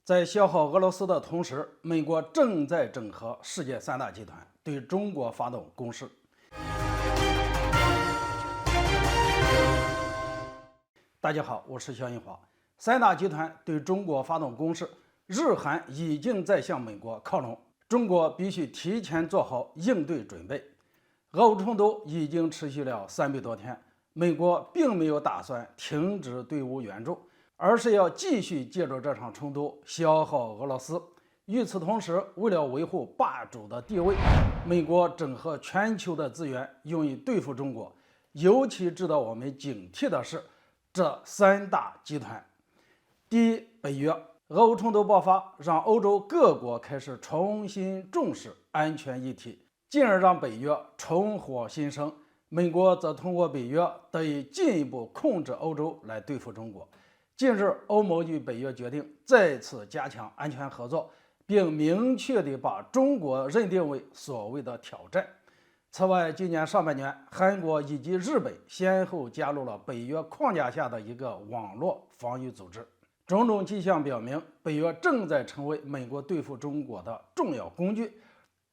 在消耗俄罗斯的同时，美国正在整合世界三大集团，对中国发动攻势。大家好，我是肖银华。三大集团对中国发动攻势，日韩已经在向美国靠拢，中国必须提前做好应对准备。俄乌冲突已经持续了300多天，美国并没有打算停止对乌援助，而是要继续借助这场冲突消耗俄罗斯。与此同时，为了维护霸主的地位，美国整合全球的资源用于对付中国。尤其值得我们警惕的是，这三大集团。第一，北约。俄乌冲突爆发，让欧洲各国开始重新重视安全议题，进而让北约重获新生。美国则通过北约得以进一步控制欧洲来对付中国。近日，欧盟与北约决定再次加强安全合作，并明确地把中国认定为所谓的挑战。此外，今年上半年，韩国以及日本先后加入了北约框架下的一个网络防御组织。种种迹象表明，北约正在成为美国对付中国的重要工具。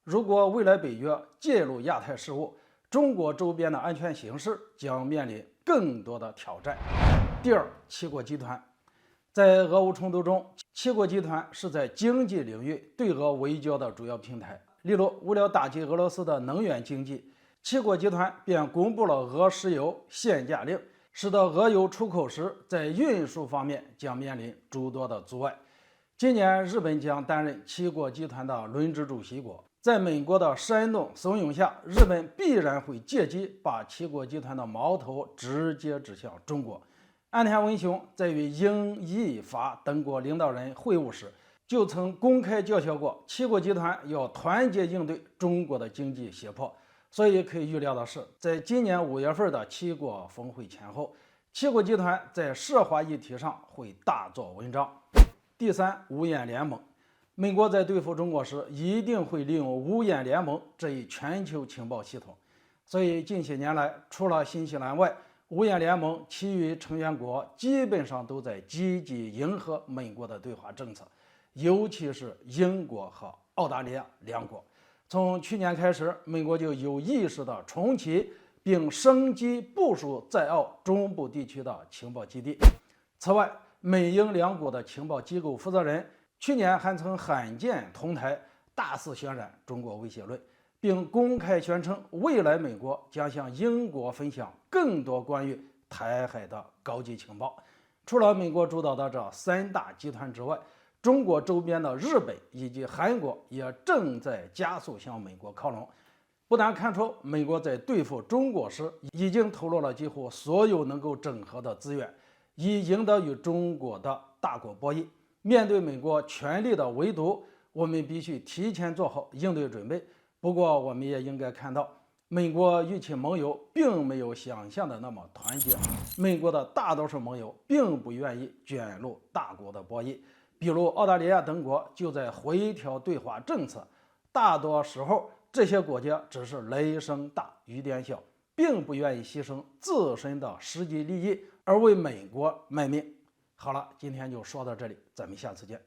如果未来北约介入亚太事务，中国周边的安全形势将面临更多的挑战。第二，七国集团。在俄乌冲突中，七国集团是在经济领域对俄围剿的主要平台。例如，为了打击俄罗斯的能源经济，七国集团便公布了俄石油限价令，使得俄油出口时在运输方面将面临诸多的阻碍。今年，日本将担任七国集团的轮值主席国。在美国的煽动怂恿下，日本必然会借机把七国集团的矛头直接指向中国。岸田文雄在与英、意、法等国领导人会晤时，就曾公开叫嚣过七国集团要团结应对中国的经济胁迫。所以可以预料的是，在今年5月份的七国峰会前后，七国集团在涉华议题上会大做文章。第三，五眼联盟。美国在对付中国时，一定会利用五眼联盟这一全球情报系统。所以近些年来，除了新西兰外，五眼联盟其余成员国基本上都在积极迎合美国的对华政策，尤其是英国和澳大利亚两国。从去年开始，美国就有意识地重启并升级部署在澳中部地区的情报基地。此外，美英两国的情报机构负责人去年还曾罕见同台，大肆渲染中国威胁论，并公开宣称未来美国将向英国分享更多关于台海的高级情报。除了美国主导的这三大集团之外，中国周边的日本以及韩国也正在加速向美国靠拢。不难看出，美国在对付中国时已经投入了几乎所有能够整合的资源，以赢得与中国的大国博弈。面对美国权力的围堵，我们必须提前做好应对准备。不过，我们也应该看到，美国与其盟友并没有想象的那么团结。美国的大多数盟友并不愿意卷入大国的博弈，比如澳大利亚等国就在回调对华政策。大多时候，这些国家只是雷声大雨点小，并不愿意牺牲自身的实际利益而为美国卖命。好了，今天就说到这里，咱们下次见。